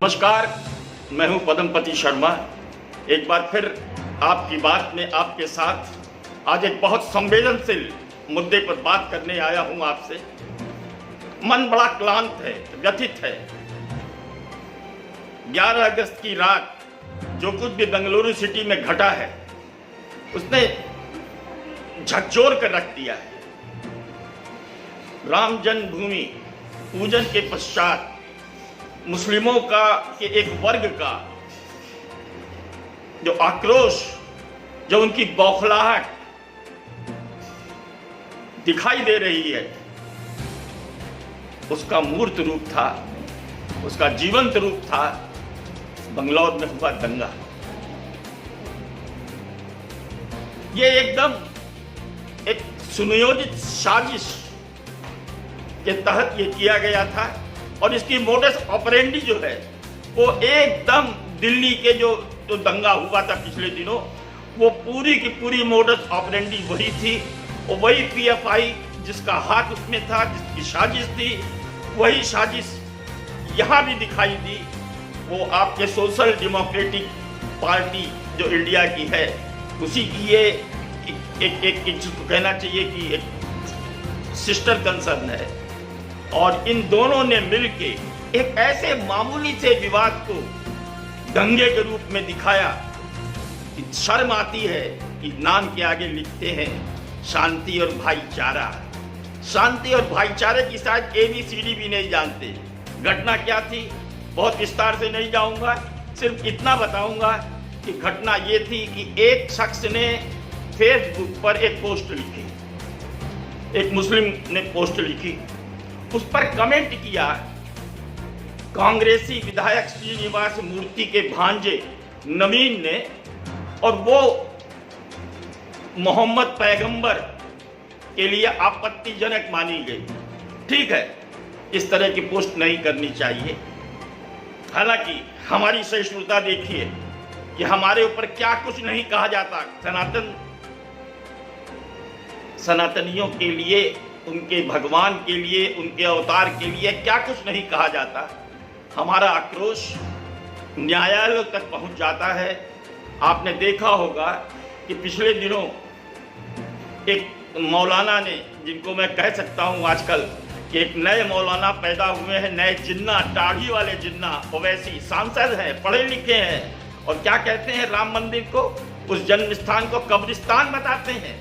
नमस्कार, मैं हूं पद्मपति शर्मा। एक बार फिर आपकी बात में आपके साथ आज एक बहुत संवेदनशील मुद्दे पर बात करने आया हूं आपसे। मन बड़ा क्लांत है, व्यथित है। 11 अगस्त की रात जो कुछ भी बेंगलुरु सिटी में घटा है उसने झकझोर कर रख दिया है। राम जन्मभूमि पूजन के पश्चात मुस्लिमों का के एक वर्ग का जो आक्रोश, जो उनकी बौखलाहट दिखाई दे रही है, उसका मूर्त रूप था, उसका जीवंत रूप था बंगलौर में हुआ दंगा। ये एकदम एक सुनियोजित साजिश के तहत ये किया गया था और इसकी मोडस ऑपरेंडी जो है वो एकदम दिल्ली के जो दंगा हुआ था पिछले दिनों, वो पूरी की पूरी मोडस ऑपरेंडी वही थी। और वही पीएफआई जिसका हाथ उसमें था, जिसकी साजिश थी, वही साजिश यहाँ भी दिखाई दी। वो आपके सोशल डेमोक्रेटिक पार्टी जो इंडिया की है, उसी की ये एक जिसको कहना चाहिए कि एक सिस्टर कंसर्न है। और इन दोनों ने मिलके एक ऐसे मामूली से विवाद को दंगे के रूप में दिखाया कि शर्म आती है कि नाम के आगे लिखते हैं शांति और भाईचारा। शांति और भाईचारे की शायद ABCD भी नहीं जानते। घटना क्या थी बहुत विस्तार से नहीं जाऊंगा, सिर्फ इतना बताऊंगा कि घटना ये थी कि एक शख्स ने फेसबुक पर एक पोस्ट लिखी, एक मुस्लिम ने पोस्ट लिखी, उस पर कमेंट किया कांग्रेसी विधायक श्रीनिवास मूर्ति के भांजे नवीन ने, और वो मोहम्मद पैगंबर के लिए आपत्तिजनक मानी गई। ठीक है, इस तरह की पोस्ट नहीं करनी चाहिए। हालांकि हमारी सहिष्णुता देखिए कि हमारे ऊपर क्या कुछ नहीं कहा जाता। सनातनियों के लिए, उनके भगवान के लिए, उनके अवतार के लिए क्या कुछ नहीं कहा जाता। हमारा आक्रोश न्यायालय तक पहुंच जाता है। आपने देखा होगा कि पिछले दिनों एक मौलाना ने, जिनको मैं कह सकता हूं आजकल कि एक नए मौलाना पैदा हुए हैं, नए जिन्ना, दाढ़ी वाले जिन्ना, ओवैसी सांसद हैं, पढ़े लिखे हैं, और क्या कहते हैं, राम मंदिर को, उस जन्म स्थान को कब्रिस्तान बताते हैं।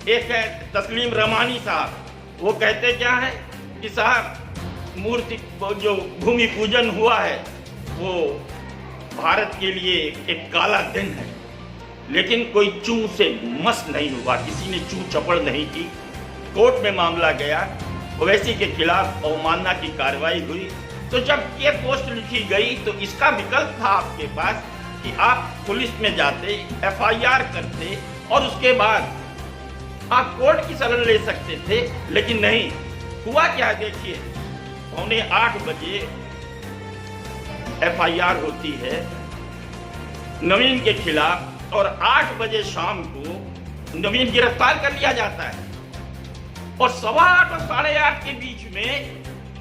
एक है तस्लीम रमानी साहब, वो कहते क्या है कि साहब मूर्ति जो भूमि पूजन हुआ है वो भारत के लिए एक काला दिन है। लेकिन कोई चू से मस नहीं हुआ, किसी ने चू चपड़ नहीं की। कोर्ट में मामला गया, ओवैसी के खिलाफ अवमानना की कार्रवाई हुई। तो जब ये पोस्ट लिखी गई तो इसका विकल्प था आपके पास कि आप पुलिस में जाते, FIR करते और उसके बाद आप कोर्ट की शरण ले सकते थे। लेकिन नहीं हुआ। क्या देखिए, 7:45 बजे FIR होती है नवीन के खिलाफ और 8 बजे शाम को नवीन गिरफ्तार कर लिया जाता है। और 8:15 और 8:30 के बीच में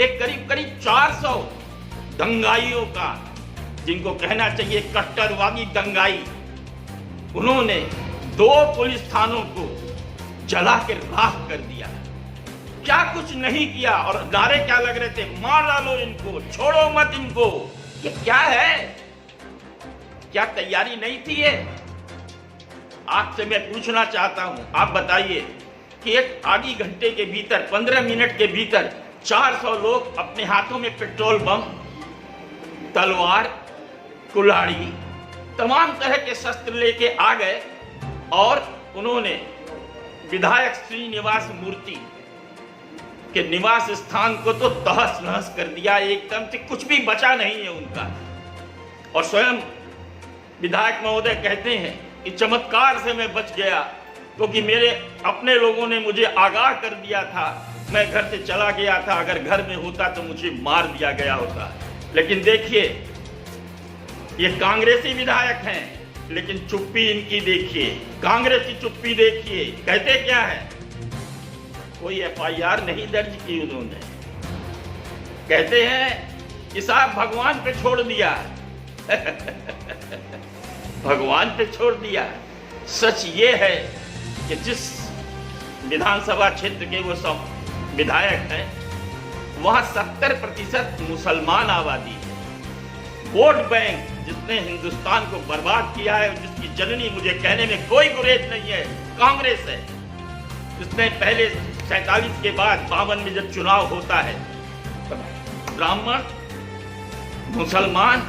एक करीब 400 दंगाइयों का, जिनको कहना चाहिए कट्टरवादी दंगाई, उन्होंने 2 पुलिस थानों को जला के राख कर दिया। क्या कुछ नहीं किया। और नारे क्या लग रहे थे, मार डालो इनको, छोड़ो मत इनको। ये क्या है? क्या तैयारी नहीं थी ये? आपसे मैं पूछना चाहता हूं, आप बताइए कि एक आधी घंटे के भीतर, 15 मिनट के भीतर 400 लोग अपने हाथों में पेट्रोल बम, तलवार, कुल्हाड़ी, तमाम तरह के शस्त्र लेके आ गए और उन्होंने विधायक श्रीनिवास मूर्ति के निवास स्थान को तो तहस नहस कर दिया। एकदम से कुछ भी बचा नहीं है उनका। और स्वयं विधायक महोदय कहते हैं कि चमत्कार से मैं बच गया, क्योंकि मेरे अपने लोगों ने मुझे आगाह कर दिया था। मैं घर से चला गया था, अगर घर में होता तो मुझे मार दिया गया होता। लेकिन देखिए, ये कांग्रेसी विधायक हैं, लेकिन चुप्पी इनकी देखिए, कांग्रेस की चुप्पी देखिए। कहते क्या है, कोई FIR नहीं दर्ज की उन्होंने। कहते हैं कि साहब भगवान पे छोड़ दिया। भगवान पे छोड़ दिया। सच ये है कि जिस विधानसभा क्षेत्र के वो सब विधायक हैं, वहां 70% मुसलमान आबादी है। वोट बैंक जिसने हिंदुस्तान को बर्बाद किया है, जिसकी जननी मुझे कहने में कोई गुरेज नहीं है, कांग्रेस है। जिसने पहले 47 के बाद 52 में जब चुनाव होता है, ब्राह्मण मुसलमान,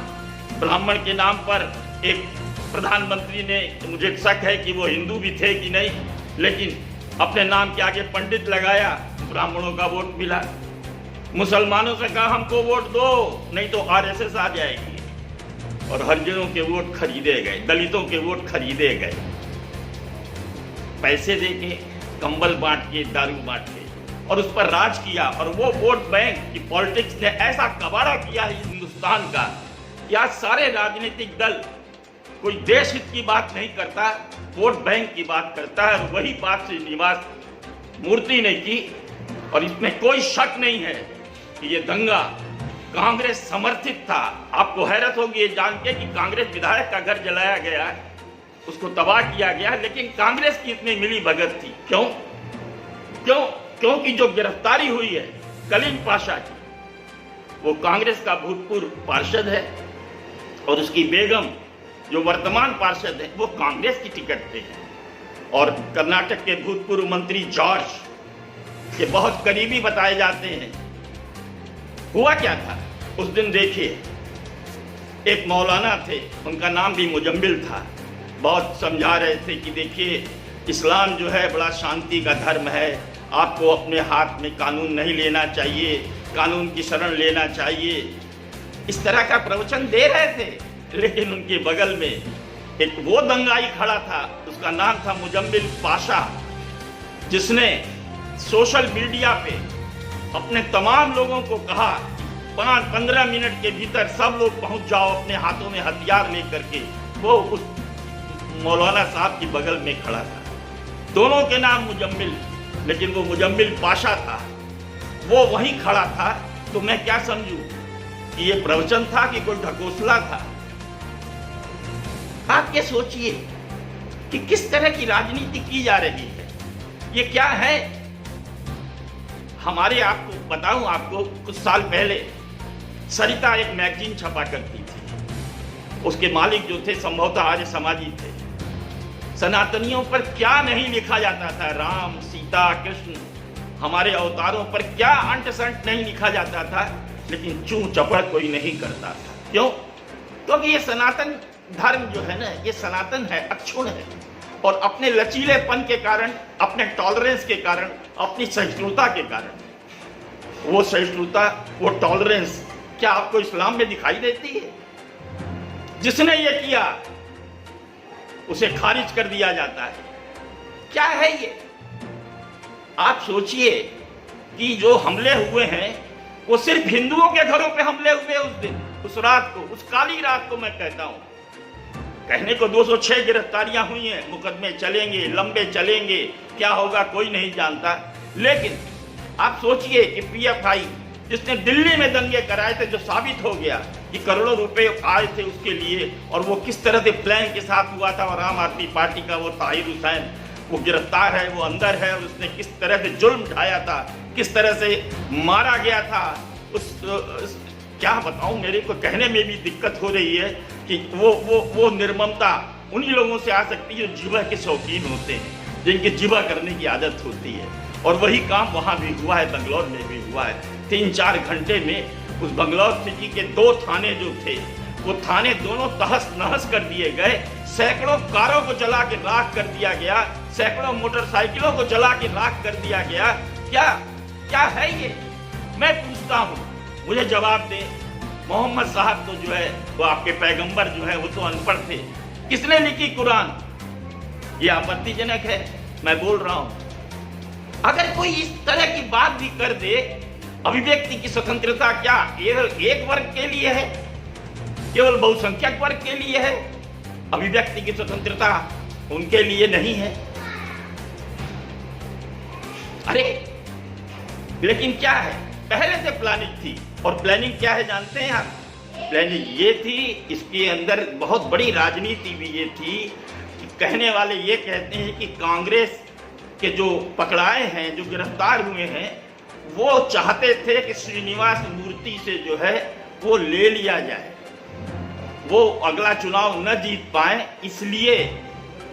ब्राह्मण के नाम पर एक प्रधानमंत्री ने, मुझे शक है कि वो हिंदू भी थे कि नहीं, लेकिन अपने नाम के आगे पंडित लगाया, ब्राह्मणों का वोट मिला। मुसलमानों से कहा हमको वोट दो नहीं तो आरएसएस आ जाएगी, और हरिजनों के वोट खरीदे गए, दलितों के वोट खरीदे गए, पैसे देके, कंबल बांट के, दारू बांट के, और उस पर राज किया। और वो वोट बैंक की पॉलिटिक्स ने ऐसा कबाड़ा किया है हिंदुस्तान का कि आज सारे राजनीतिक दल कोई देश हित की बात नहीं करता, वोट बैंक की बात करता है। और वही बात श्रीनिवास मूर्ति ने की, और इसमें कोई शक नहीं है कि ये दंगा कांग्रेस समर्थित था। आपको हैरत होगी ये जान के कि कांग्रेस विधायक का घर जलाया गया, उसको तबाह किया गया, लेकिन कांग्रेस की इतनी मिली भगत थी। क्यों? क्योंकि जो गिरफ्तारी हुई है कलीम पाशा की, वो कांग्रेस का भूतपूर्व पार्षद है, और उसकी बेगम जो वर्तमान पार्षद है वो कांग्रेस की टिकट पे है। और कर्नाटक के भूतपूर्व मंत्री जॉर्ज के बहुत करीबी बताए जाते हैं। हुआ क्या था उस दिन? देखिए, एक मौलाना थे, उनका नाम भी मुजम्मिल था, बहुत समझा रहे थे कि देखिए इस्लाम जो है बड़ा शांति का धर्म है, आपको अपने हाथ में कानून नहीं लेना चाहिए, कानून की शरण लेना चाहिए, इस तरह का प्रवचन दे रहे थे। लेकिन उनके बगल में एक वो दंगाई खड़ा था, उसका नाम था मुजम्मिल पाशा, जिसने सोशल मीडिया पे अपने तमाम लोगों को कहा 5-15 मिनट के भीतर सब लोग पहुंच जाओ अपने हाथों में हथियार लेकर के। वो उस मौलाना साहब की बगल में खड़ा था, दोनों के नाम मुजम्मिल, लेकिन वो मुजम्मिल पाशा था, वो वहीं खड़ा था। तो मैं क्या समझूं कि ये प्रवचन था कि कोई ढकोसला था? आप ये सोचिए कि किस तरह की राजनीति की जा रही है। ये क्या है? हमारे, आपको बताऊं, आपको कुछ साल पहले सरिता एक मैगजीन छपा करती थी, उसके मालिक जो थे संभवतः आर्य समाजी थे। सनातनियों पर क्या नहीं लिखा जाता था, राम, सीता, कृष्ण, हमारे अवतारों पर क्या अंट संट नहीं लिखा जाता था, लेकिन चूं चपड़ कोई नहीं करता था। क्यों? क्योंकि ये सनातन धर्म जो है ना, ये सनातन है, अक्षुण है, और अपने लचीलेपन के कारण, अपने टॉलरेंस के कारण, अपनी सहिष्णुता के कारण, वो सहिष्णुता, वो टॉलरेंस क्या आपको इस्लाम में दिखाई देती है? जिसने ये किया उसे खारिज कर दिया जाता है। क्या है ये? आप सोचिए कि जो हमले हुए हैं वो सिर्फ हिंदुओं के घरों पे हमले हुए उस दिन, उस रात को, उस काली रात को मैं कहता हूं। कहने को 206 गिरफ्तारियां हुई हैं, मुकदमे चलेंगे, लंबे चलेंगे, क्या होगा कोई नहीं जानता। लेकिन आप सोचिए कि पीएफआई जिसने दिल्ली में दंगे कराए थे, जो साबित हो गया कि करोड़ों रुपए आए थे उसके लिए, और वो किस तरह से प्लान के साथ हुआ था, और आम आदमी पार्टी का वो ताहिर हुसैन वो गिरफ्तार है, वो अंदर है, और उसने किस तरह से जुल्म ढाया था, किस तरह से मारा गया था। क्या बताऊं, मेरे को कहने में भी दिक्कत हो रही है कि वो निर्ममता उन्हीं लोगों से आ सकती है जो जीवा के शौकीन होते हैं, जिनकी जीवा करने की आदत होती है। और वही काम वहां भी हुआ है, बंगलौर में भी हुआ है। 3-4 घंटे में उस बंगलौर सिटी के 2 थाने जो थे, वो थाने दोनों तहस नहस कर दिए गए। सैकड़ों कारों को जला के राख कर दिया गया, सैकड़ों मोटरसाइकिलों को जला के राख कर दिया गया। क्या है ये? मैं पूछता हूँ, मुझे जवाब दे। मोहम्मद साहब तो जो है, वो आपके पैगंबर जो है, वो तो अनपढ़ थे। किसने लिखी कुरान? ये आपत्तिजनक है, मैं बोल रहा हूं। अगर कोई इस तरह की बात भी कर दे, अभिव्यक्ति की स्वतंत्रता क्या केवल एक वर्ग के लिए है, केवल बहुसंख्यक वर्ग के लिए है? अभिव्यक्ति की स्वतंत्रता उनके लिए नहीं है? अरे लेकिन क्या है, पहले से प्लानिंग थी। और प्लानिंग क्या है जानते हैं आप? प्लानिंग ये थी, इसके अंदर बहुत बड़ी राजनीति भी ये थी कि कहने वाले ये कहते हैं कि कांग्रेस के जो पकड़ाए हैं, जो गिरफ्तार हुए हैं, वो चाहते थे कि श्रीनिवास मूर्ति से जो है वो ले लिया जाए, वो अगला चुनाव न जीत पाए, इसलिए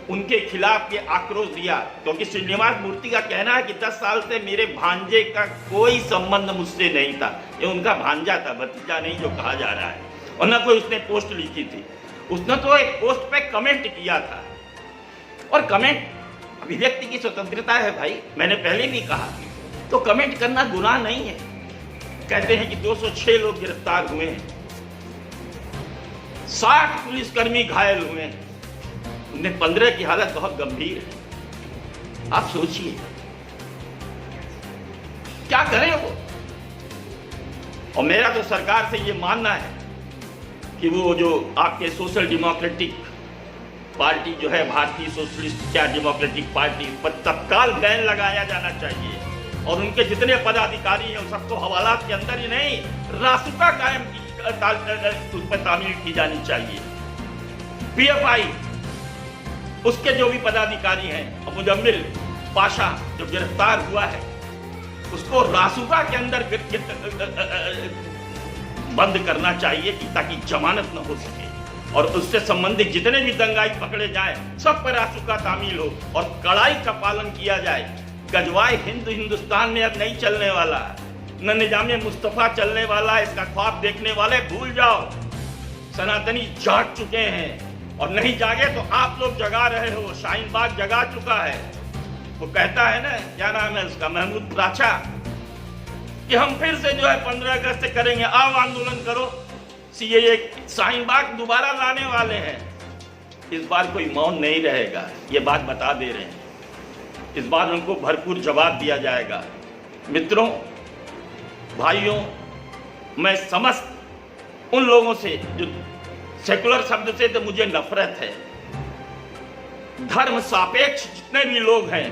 उनके खिलाफ ये आक्रोश दिया। क्योंकि श्रीनिवास मूर्ति का कहना है कि 10 साल से मेरे भांजे का कोई संबंध मुझसे नहीं था, ये उनका भांजा था, भतीजा नहीं जो कहा जा रहा है। और न कोई उसने पोस्ट लिखी थी, उसने तो एक पोस्ट पे कमेंट किया था। और कमेंट अभिव्यक्ति की स्वतंत्रता है भाई, मैंने पहले भी कहा, तो कमेंट करना गुनाह नहीं है। कहते हैं कि 206 लोग गिरफ्तार हुए हैं, 60 पुलिसकर्मी घायल हुए हैं, उनमें 15 की हालत बहुत गंभीर है। आप सोचिए क्या करें वो। और मेरा तो सरकार से ये मानना है कि वो जो आपके सोशल डेमोक्रेटिक पार्टी जो है, भारतीय सोशलिस्ट क्या डेमोक्रेटिक पार्टी, पर तत्काल बैन लगाया जाना चाहिए और उनके जितने पदाधिकारी हैं उन सबको हवालात के अंदर ही नहीं, रासुका कायम की उस पर तामील की जानी चाहिए। पीएफआई उसके जो भी पदाधिकारी हैं, मुजम्मिल पाशा जो गिरफ्तार हुआ है, उसको रासुका के अंदर बंद करना चाहिए कि ताकि जमानत न हो सके, और उससे संबंधित जितने भी दंगाई पकड़े जाए सब पर रासुका तामील हो और कड़ाई का पालन किया जाए। गजवाए हिंदुस्तान में अब नहीं चलने वाला, न निजामे मुस्तफा चलने वाला, इसका ख्वाब देखने वाले भूल जाओ। सनातनी जाग चुके हैं, और नहीं जागे तो आप लोग जगा रहे हो। शाहीन बाग जगा चुका है, वो कहता है ना, क्या नाम है उसका, महमूद राछा, कि हम फिर से जो है 15 अगस्त से करेंगे, आओ आंदोलन करो। सीएए शाहीन बाग दोबारा लाने वाले हैं। इस बार कोई मौन नहीं रहेगा, ये बात बता दे रहे हैं। इस बार उनको भरपूर जवाब दिया जाएगा। मित्रों, भाइयों, मैं समस्त उन लोगों से जो सेकुलर शब्द से तो मुझे नफरत है, धर्म सापेक्ष जितने भी लोग हैं,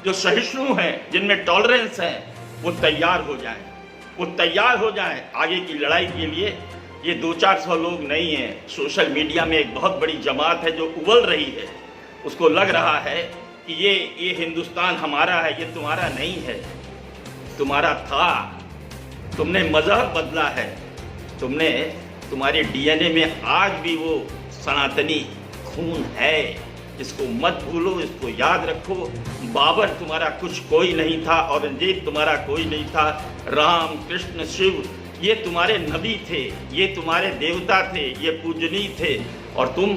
जो सहिष्णु हैं, जिनमें टॉलरेंस है, वो तैयार हो जाएं, वो तैयार हो जाएं आगे की लड़ाई के लिए। ये 200-400 लोग नहीं हैं। सोशल मीडिया में एक बहुत बड़ी जमात है जो उबल रही है, उसको लग रहा है कि ये हिंदुस्तान हमारा है, ये तुम्हारा नहीं है। तुम्हारा था, तुमने मजहब बदला है, तुम्हारे डीएनए में आज भी वो सनातनी खून है। इसको मत भूलो, इसको याद रखो। बाबर तुम्हारा कुछ कोई नहीं था, औरंगजेब तुम्हारा कोई नहीं था, राम कृष्ण शिव ये तुम्हारे नबी थे, ये तुम्हारे देवता थे, ये पूजनीय थे, और तुम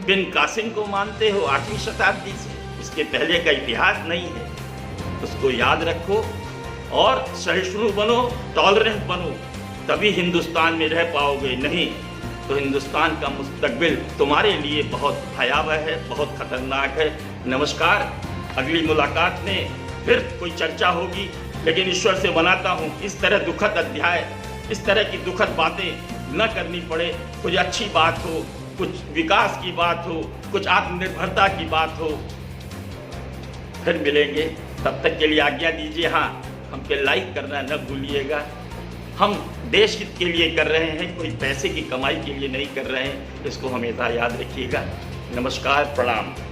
बिन कासिम को मानते हो 8वीं शताब्दी से। इसके पहले का इतिहास नहीं है, उसको याद रखो और सहिष्णु बनो, टॉलरेंट बनो, तभी हिंदुस्तान में रह पाओगे। नहीं तो हिंदुस्तान का मुस्तकबिल तुम्हारे लिए बहुत भयावह है, बहुत खतरनाक है। नमस्कार, अगली मुलाकात में फिर कोई चर्चा होगी, लेकिन ईश्वर से बनाता हूँ इस तरह दुखद अध्याय, इस तरह की दुखद बातें न करनी पड़े। कुछ अच्छी बात हो, कुछ विकास की बात हो, कुछ आत्मनिर्भरता की बात हो। फिर मिलेंगे, तब तक के लिए आज्ञा दीजिए। हाँ, हम पे लाइक करना न भूलिएगा। हम देश हित के लिए कर रहे हैं, कोई पैसे की कमाई के लिए नहीं कर रहे हैं, इसको हमेशा याद रखिएगा। नमस्कार, प्रणाम।